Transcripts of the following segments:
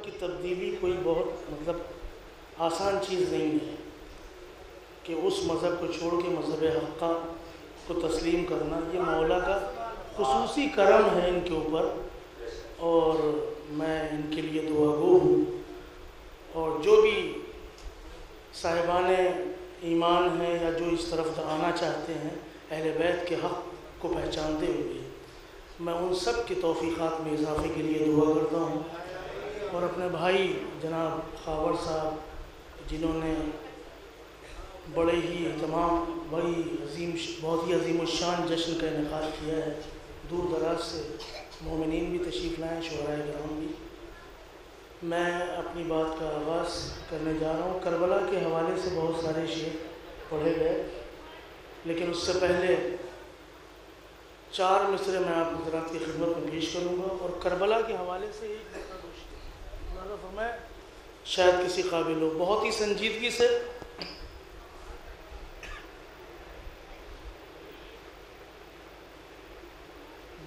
کی تبدیلی کوئی بہت آسان چیز نہیں ہے کہ اس مذہب کو چھوڑ کے مذہب حقہ کو تسلیم کرنا. یہ مولا کا خصوصی کرم ہے ان کے اوپر، اور میں ان کے لیے دعا گو ہوں. اور جو بھی صاحبان ایمان ہیں یا جو اس طرف آنا چاہتے ہیں اہل بیت کے حق کو پہچانتے ہوئے، میں ان سب کی توفیقات میں اضافے کے لیے دعا کرتا ہوں. اور اپنے بھائی جناب خاور صاحب جنہوں نے بڑے ہی تمام بہت ہی عظیم الشان جشن کا انعقاد کیا ہے، دور دراز سے مومنین بھی تشریف لائے، شہدائے کرام بھی. میں اپنی بات کا آغاز کرنے جا رہا ہوں. کربلا کے حوالے سے بہت سارے شعر پڑھے گئے، لیکن اس سے پہلے 4 مصرے میں آپ حضرات کی خدمت میں پیش کروں گا. اور کربلا کے حوالے سے ایک اندازہ فرمائیں، شاید کسی قابل ہو. بہت ہی سنجیدگی سے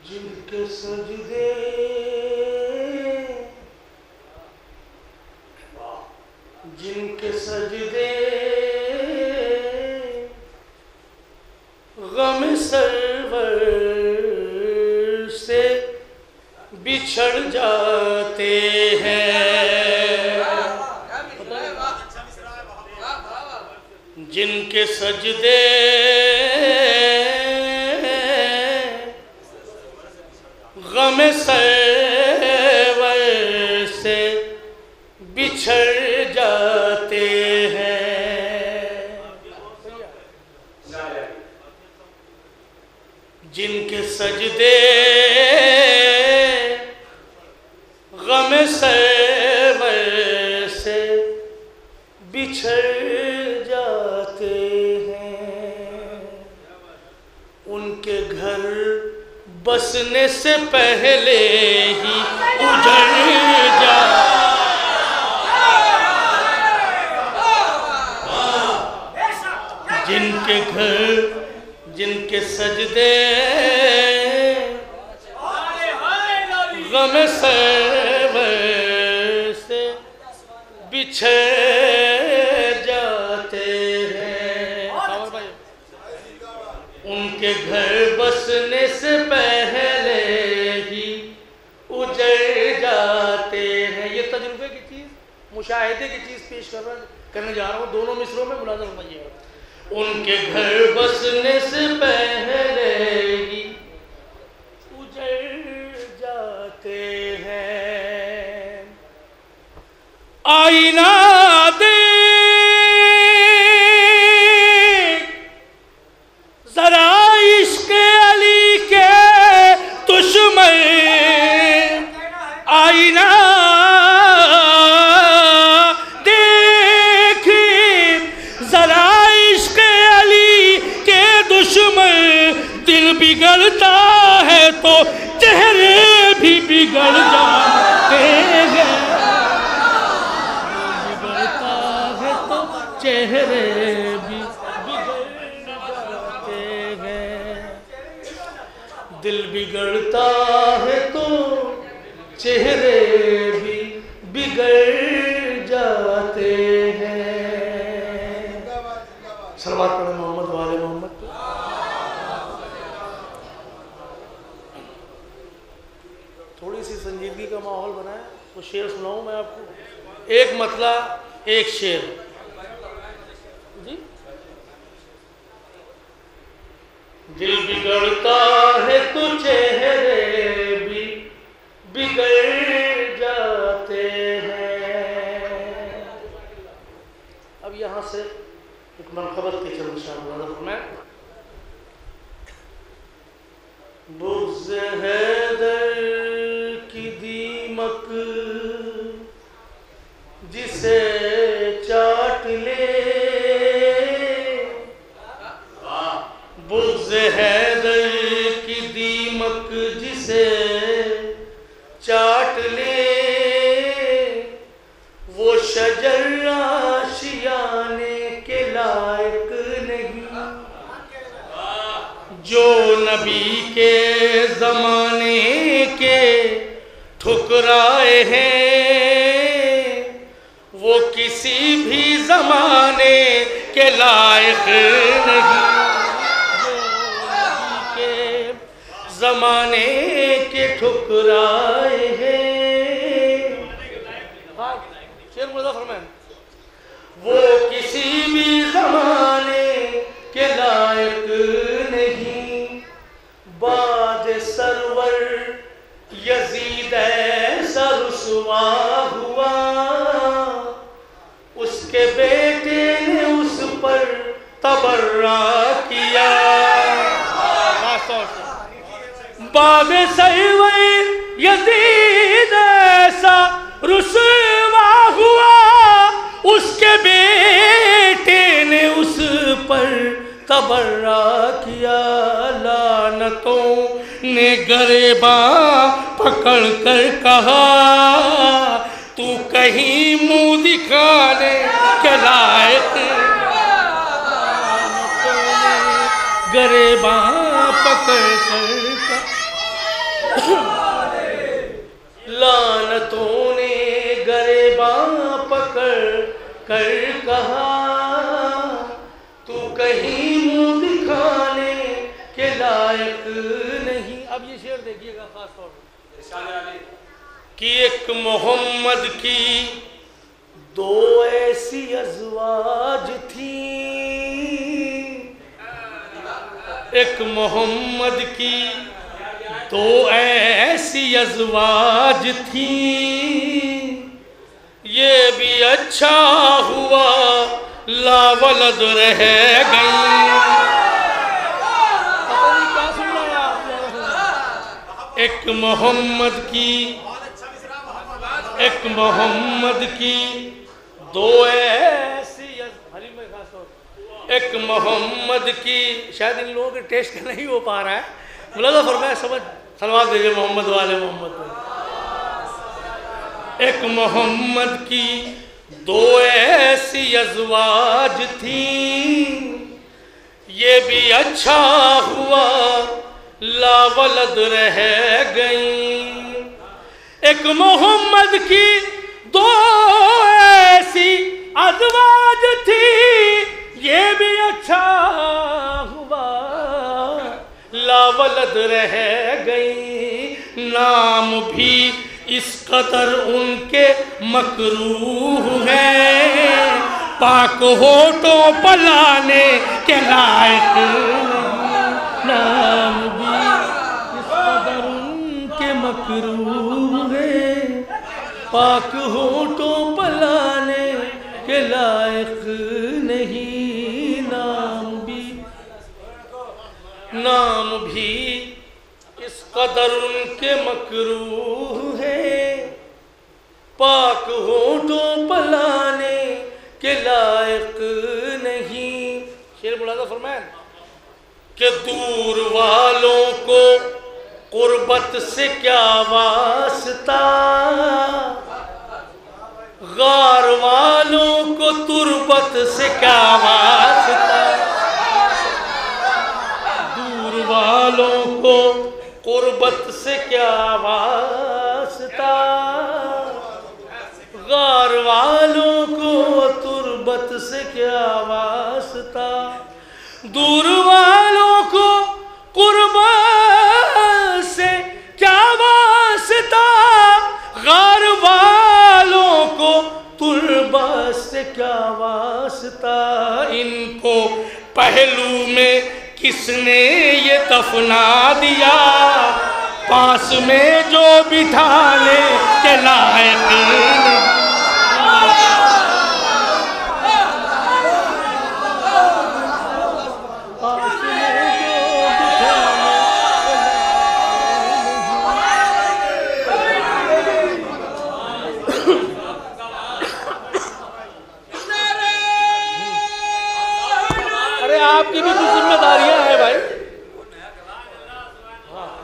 جن کے سجدے غم سرور سے بچھڑ جاتے ہیں، جن کے سجدے غم سرور سے بچھڑ جاتے ہیں، جن کے سجدے غم سرور سے بچھڑ جاتے ہیں، ان کے گھر بسنے سے پہلے ہی اجڑ جاتے، جن کے گھر جن کے سجدے غم سرور سے بچھڑ جاتے ہیں، ان کے گھر بسنے سے پہلے ہی اجڑ جاتے ہیں. یہ تجربے کی چیز، مشاہدے کی چیز پیش کرنے جا رہا ہوں. دونوں مصروں میں ملاحظہ فرمائیے گا. ان کے گھر بسنے سے پہلے ہی اجڑ جاتے ہیں. آئینہ دیکھ ذرا عشق علی کے دشمن، آئینہ دیکھ ذرا عشق علی کے دشمن، دل بگڑتا ہے تو چہرے بھی بگڑ جاتے ہیں، بگڑتا ہے تو چہرے بھی بگڑ جاتے ہیں، دل بگڑتا ہے تو چہرے بھی بگڑ جاتے ہیں. صلوات پڑھیں محمد والے محمد. تھوڑی سی سنجیدگی کا ماحول بنائیں. تو شعر سناؤں میں آپ کو، ایک مطلع ایک شعر. جی دل بگڑتا ہے تو چہرے بھی بگڑ جاتے ہیں. اب یہاں سے ایک منقبت کے چند شاعر میں بغض حیدر کی دیمک جسے چاٹ لے، بغض حیدر کی دیمک جسے چاٹ لے، وہ شجر آشیانے کے لائق نہیں، جو نبی کے زمانے کے ٹھکرائے ہیں، کے لائق نہیں، کے زمانے کے ٹھکرائے ہیں۔ شیر مرزا فرمائیں وہ کسی بھی زمانے کے لائق نہیں، بعد سرور یزید ایسا رسوا ہوا، اس کے بیٹے نے اس پر تبرہ کیا۔ بعد سرور یزید ایسا رسوا ہوا، اس کے بیٹے نے اس پر تبرہ کیا۔ لعنتوں نے گریباں پکڑ کر کہا تو کہیں منہ دکھانے کے لائق، گریباں پکڑ کر لعنتوں نے گریباں پکڑ کر کہا تو کہیں منہ دکھانے کے لائق نہیں۔ اب یہ شعر دیکھیے گا خاص طور پر کہ ایک محمد کی دو ایسی ازواج تھیں، ایک محمد کی دو ایسی ازواج تھیں، یہ بھی اچھا ہوا لا ولد رہ گئی۔ ایک محمد کی دو ایسی ایک محمد کی، شاید ان لوگوں کے ٹیسٹ کا نہیں ہو پا رہا ہے، ملازہ فرمایا سمجھ صلوات دیجئے محمد والے محمد پر۔ ایک محمد کی دو ایسی ازواج تھیں، یہ بھی اچھا ہوا لا ولد رہ گئیں۔ ایک محمد کی دو ایسی ازواج تھیں، یہ بھی اچھا ہوا لا ولد رہ گئی۔ نام بھی اس قدر ان کے مکروہ ہیں، پاک ہونٹوں پلانے کے لائق نہیں۔ نام بھی اس قدر ان کے مکروہ ہیں، پاک ہونٹوں پلانے کے لائق نہیں۔ نام بھی اس قدر ان کے مکروہ ہے، پاک ہونٹوں پلانے کے لائق نہیں۔ شعر ملاحظہ فرمائیں کہ دور والوں کو قربت سے کیا واسطہ، غار والوں کو تربت سے کیا واسطہ، دور والوں کو قربت سے کیا واسطہ، غار والوں کو تربت سے کیا واسطہ، دور والوں کو قربت سے کیا واسطہ، غار والوں کو تربت سے کیا واسطہ۔ ان کو پہلو میں کس نے یہ دفنا دیا، پاس میں جو بٹھانے کے لائق نہیں۔ آپ کی بھی کچھ ذمہ داریاں ہیں بھائی۔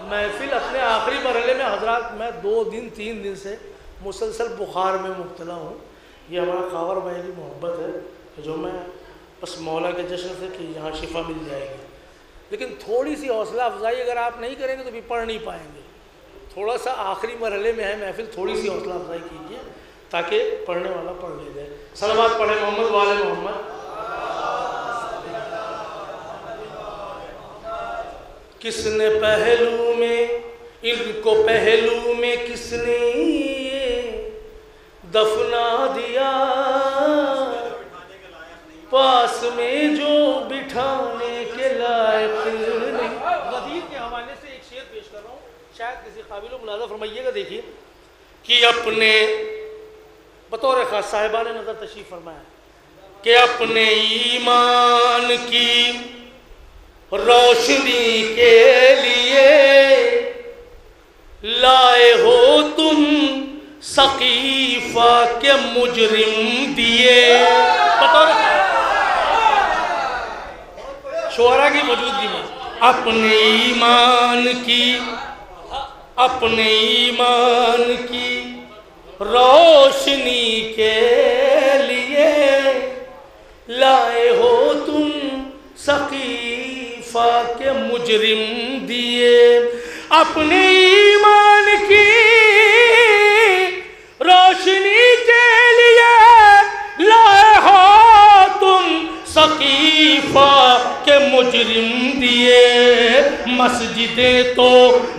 محفل اپنے آخری مرحلے میں حضرات، میں 2 دن 3 دن سے مسلسل بخار میں مبتلا ہوں۔ یہ ہمارا خاور بھائی کی محبت ہے جو میں بس مولا کے جشن سے کہ یہاں شفا مل جائے گی، لیکن تھوڑی سی حوصلہ افزائی اگر آپ نہیں کریں گے تو بھی پڑھ نہیں پائیں گے۔ تھوڑا سا آخری مرحلے میں ہے محفل، تھوڑی سی حوصلہ افزائی کیجیے تاکہ پڑھنے والا پڑھ لے جائے۔ صلوات پڑھیں محمد والے محمد۔ کس نے پہلو میں ان کو پہلو میں کس نے دفنا دیا، پاس میں جو بٹھانے کے لائق نہیں۔ غدیر کے حوالے سے ایک شعر پیش کر رہا ہوں، شاید کسی قابل و ملاحظہ فرمائیے گا۔ دیکھیے کہ اپنے بطور خاص صاحبان نظر تشریف فرمایا کہ اپنے ایمان کی روشنی کے لیے لائے ہو تم سقیفہ کے مجرم دیے۔ شعراء کی موجودگی میں اپنے ایمان کی روشنی کے لیے لائے ہو تم سقیفہ کے مجرم دیے۔ اپنے ایمان کی روشنی کے لیے لائے ہو تم سقیفہ کے مجرم دیے۔ مسجدیں تو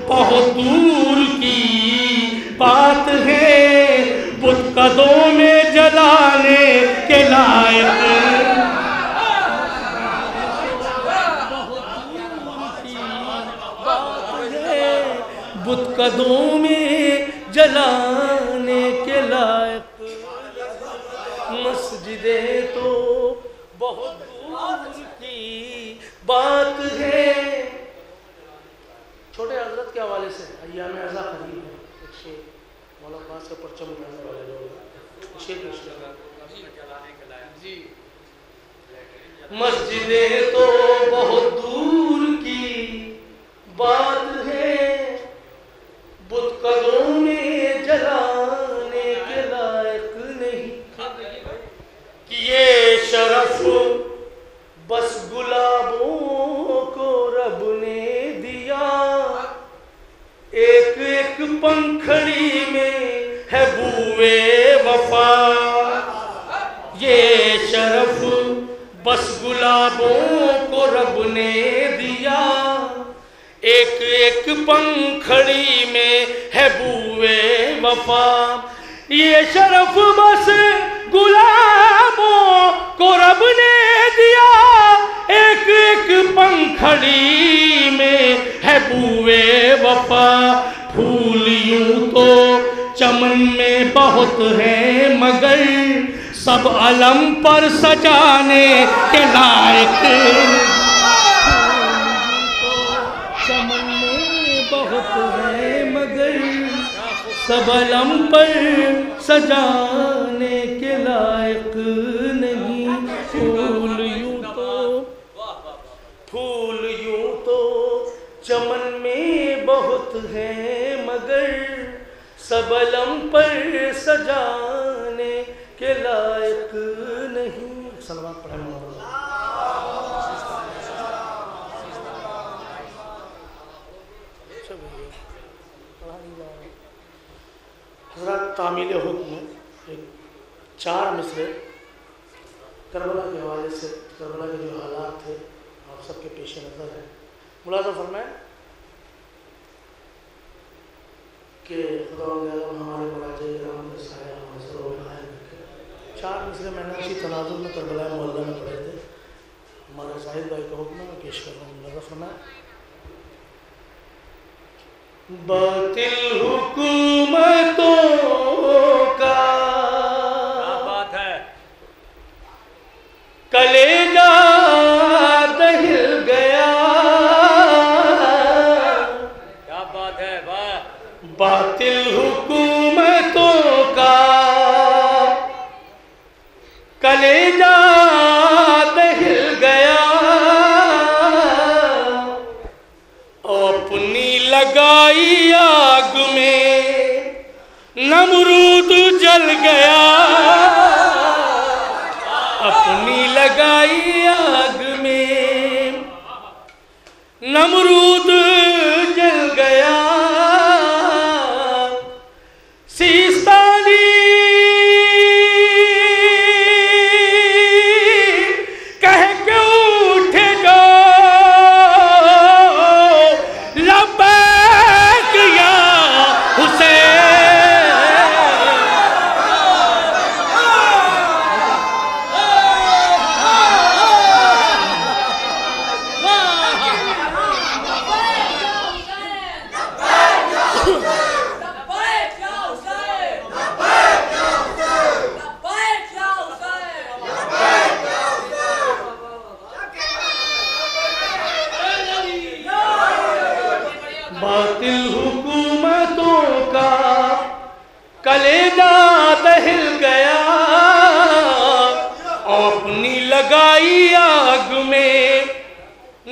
بہت دور کی بات ہے، بتکدوں میں جلانے کے لائق بتکدوں میں جلانے کے لائق، مسجدیں تو بہت دور کی بات ہے۔ چھوٹے حضرت کے حوالے سے ایام عزا قریب ہے، ایک شعر مولا عباس کا پرچم اٹھانے والے لوگ شعر پیش کر رہا جی۔ مسجدیں تو بہت دور کی بات ہے، بتکدوں میں جلانے کے لائق نہیں، کہ یہ شرف بس گلابوں کو رب نے دیا، ایک ایک پنکھڑی میں ہے بوئے وفا۔ یہ شرف بس گلابوں کو رب نے دیا، ایک ایک پنکھڑی میں ہے بوئے وفا۔ یہ شرف بس گلابوں کو رب نے دیا، ایک ایک پنکھڑی میں ہے بوئے وفا۔ پھول یوں تو چمن میں بہت ہیں مگر سب علم پر سجانے کے لائق، چمن میں بہت ہیں مگر سب علم پر سجانے کے لائق نہیں۔ پھول یوں تو چمن میں بہت ہیں مگر سب علم پر سجانے کے لائق نہیں۔ صلوات پڑھیں مولا۔ حضرات تعمیل حکم میں 4 مصرے کربلا کے حوالے سے، کربلا کے جو حالات تھے آپ سب کے پیش نظر ہے، ملاحظہ فرمائیں کہ خدا عالم ہمارے مراجع کرام کے سایہ حاضر و قائم رکھے۔ 4 مصرے میں نے اسی تناظر میں کربلا معلیٰ میں پڑھے تھے، ہمارے زاہد بھائی کا حکم میں پیش کر رہا ہوں، ملاحظہ فرمائیں۔ باطل حکومتوں کا بات ہے، کلیجہ دہل گیا، کیا بات ہے واہ۔ باطل حکومتوں کا کلیجہ دہل گیا، اپنی لگائی آگ میں نمرود جل گیا، اپنی لگائی آگ میں نمرود جل گیا۔ سیستانی کہہ کے اٹھے جو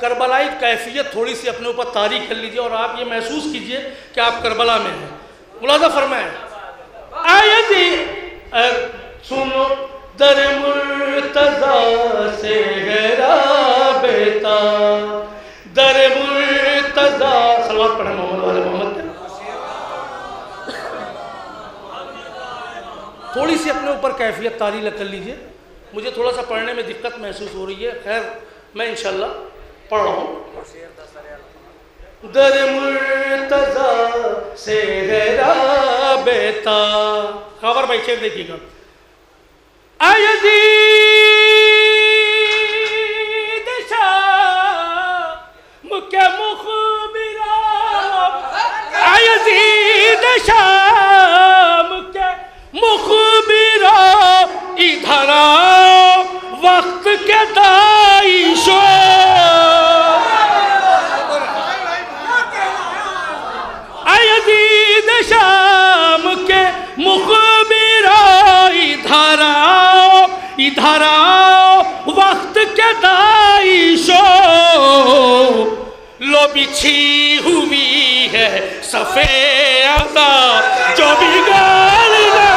کربلائی کیفیت تھوڑی سی اپنے اوپر طاری کر لیجئے اور آپ یہ محسوس کیجئے کہ آپ کربلا میں ہیں. ملاحظہ فرمائیں. سنو در مرتضیٰ سے ہے رابطہ، در مرتضیٰ. صلوات پڑھیں محمد والے محمد پہ. تھوڑی سی اپنے اوپر کیفیت طاری کر لیجئے. مجھے تھوڑا سا پڑھنے میں دقت محسوس ہو رہی ہے. خیر میں انشاءاللہ پڑھ رہا ہوں. در مرتضیٰ سے ہے رابطہ. خبر بھائی شیر دیکھیے گا. یزید شام کے مخبرہ، یزید شام کے مخبرہ، ادھر وقت کے دائی شو. یزید شام کے مخبرہ، ادھر وقت کے دائی شو. لو بچھی ہوئی ہے صفے عزا جو بگاڑ رہا.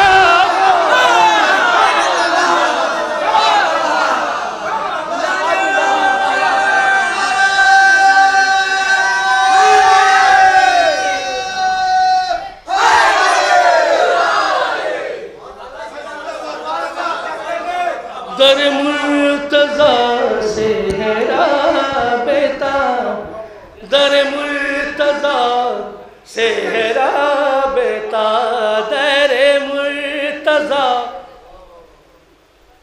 در مرتضیٰ سے ہے رابطہ، در مرتضیٰ سے ہے رابطہ، در مرتضیٰ.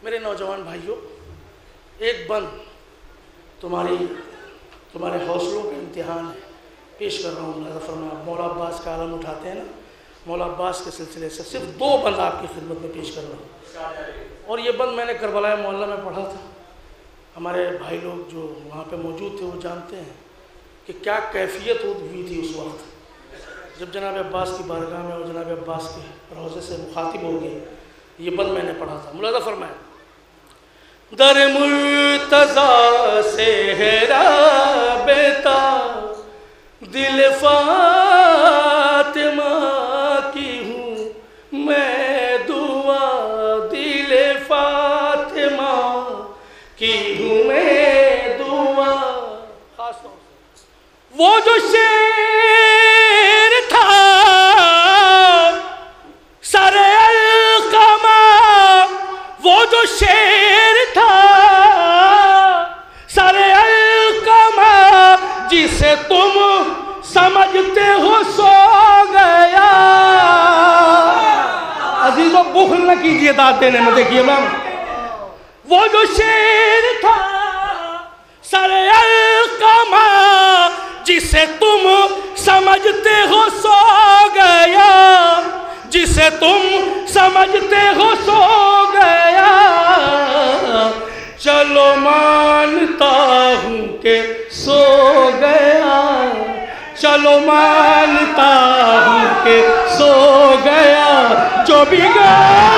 میرے نوجوان بھائیوں، ایک بند تمہارے حوصلوں کا امتحان ہے. پیش کر رہا ہوں. ملاحظہ فرمائیں. مولا عباس کا عالم اٹھاتے ہیں نا، مولا عباس کے سلسلے سے صرف 2 بند آپ کی خدمت میں پیش کر رہا ہوں. اور یہ بند میں نے کربلا محلہ میں پڑھا تھا. ہمارے بھائی لوگ جو وہاں پہ موجود تھے وہ جانتے ہیں کہ کیا کیفیت ہوئی تھی اس وقت جب جناب عباس کی بارگاہ میں اور جناب عباس کے روضے سے مخاطب ہو گئے. یہ بند میں نے پڑھا تھا. ملاحظہ فرمائیں. در مرتضیٰ سے ہے رابطہ، دل فاطمہ کی ہوں میں دعا، دل فاطمہ کی ہوں میں دعا. خاص طور سے وہ جو شیر تھا سر القمہ، وہ جو شیر تھا سر القمہ، جسے تم سمجھتے ہو سو گیا. عزیزوں بخل نہ کیجئے داد دینے میں. دیکھیے میم، وہ جو شیر تھا سر القمہ، جسے تم سمجھتے ہو سو گیا، جسے تم سمجھتے ہو سو گیا. چلو مانتا ہوں کہ سو گیا، چلو مانتا ہوں کہ سو گیا، جو بگاڑ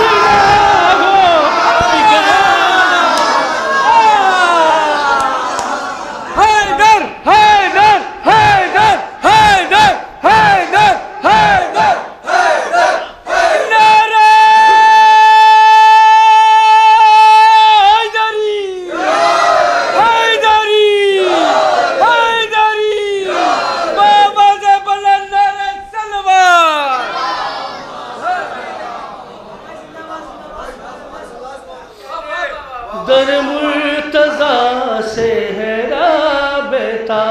در مرتضیٰ سے ہے رابطہ،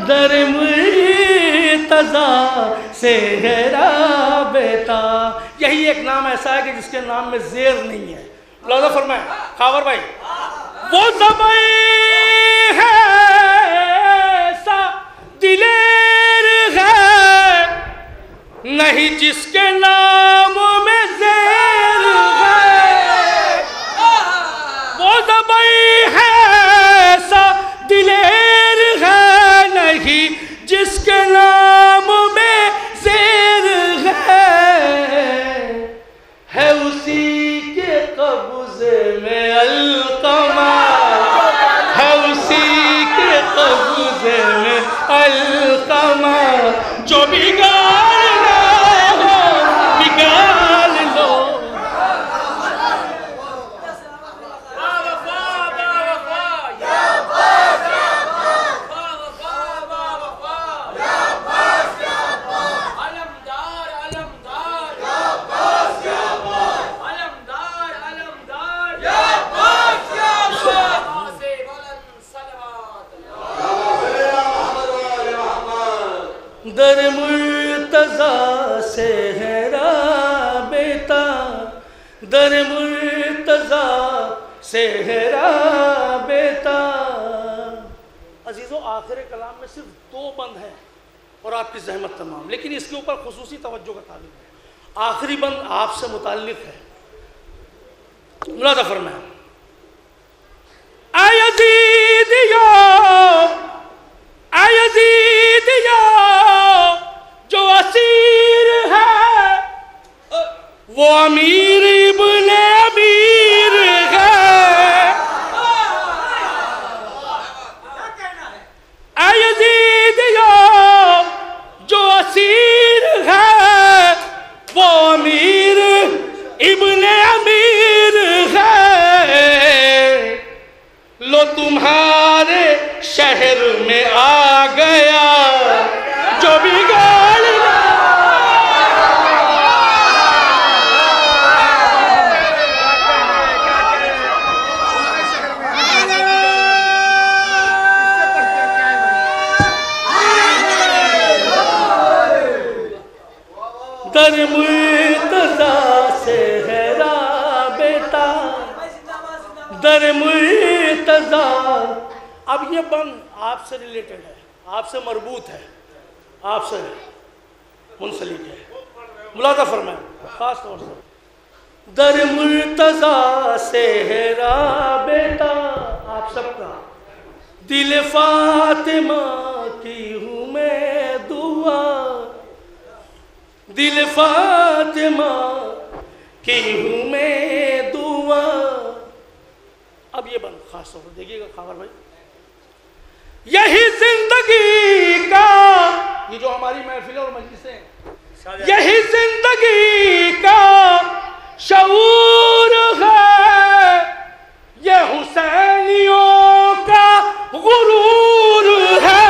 در مرتضیٰ سے ہے رابطہ. یہی ایک نام ایسا ہے کہ جس کے نام میں زیر نہیں ہے. ملاحظہ فرمائیں. خاور بھائی، وہ زبان ہے ایسا دلیر ہے نہیں جس کے نام میں زیر ہے. وہ زبان ہے ایسا دلیر ہے نہیں جس کے نام میں زیر ہے اسی کے قبضے میں القمہ، ہے اسی کے جو بگاڑنا ہو بگاڑ لو. در مرتضیٰ سے ہے رابطہ، در مرتضیٰ سے ہے رابطہ. عزیزو آخر کلام میں صرف 2 بند ہیں اور آپ کی زحمت تمام، لیکن اس کے اوپر خصوصی توجہ کا طالب ہے. آخری بند آپ سے متعلق ہے. ملاحظہ فرمائیں. اے یزید یا اے یزید یا جو اسیر ہے وہ امیر ابن امیر ہے. اے یزید یا جو اسیر ہے وہ امیر ابن امیر ہے. لو تمہارے شہر میں آ گیا جو بگاڑنا. در مرتضیٰ سے ہے رابطہ، در مرتضیٰ. اب یہ بند آپ سے ریلیٹڈ ہے، آپ سے مربوط ہے، آپ سے منسلک ہے. ملاحظہ فرمائیں خاص طور سے. در مرتضیٰ سے ہے رابطہ آپ سب کا، دل فاطمہ کی ہوں میں دعا، دل فاطمہ کی ہوں میں دعا. اب یہ بند خاص طور پر دیکھیے گا خاور بھائی. یہی زندگی کا، یہ جو ہماری محفلیں اور مجلسیں ہیں، یہی زندگی کا شعور ہے، یہ حسینیوں کا غرور ہے.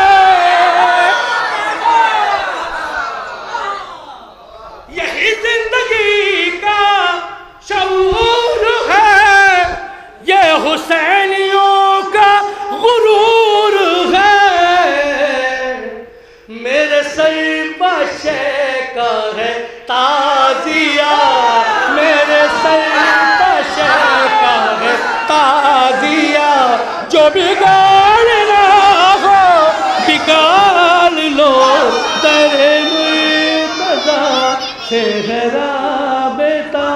یہی زندگی کا شعور ہے، یہ حسینیوں کا غرور ہے. میرے سر پر شے کا ہے تازیہ، میرے سر پر شے کا ہے تازیہ. جو بگاڑنا ہو بگاڑ لو، در مرتضیٰ سے ہے رابطہ،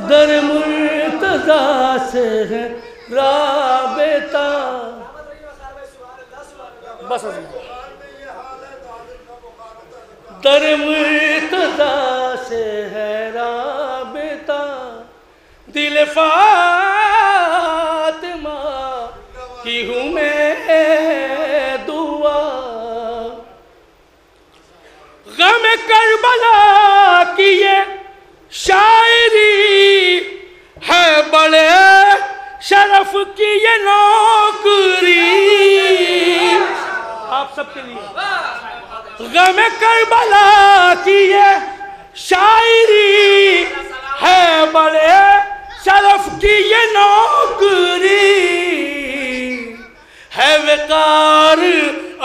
در مرتضیٰ سے ہے رابطہ. بس در مرتضیٰ سے ہے رابطہ، دل فاطمہ کی ہوں میں دعا. غم کربلا کی یہ شاعری ہے، بڑے شرف کی یہ نوکری. آپ سب کے لیے غم کربلا کی یہ شاعری ہے، بڑے شرف کی یہ نوکری ہے. وقار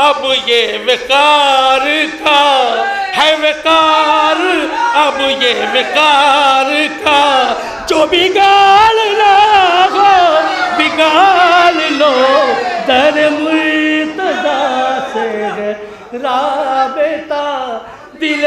اب یہ وقار کا ہے، وقار اب یہ وقار کا. جو بگاڑنا ہو بگاڑ لو، در مرتضیٰ سے ہے رابطہ، دل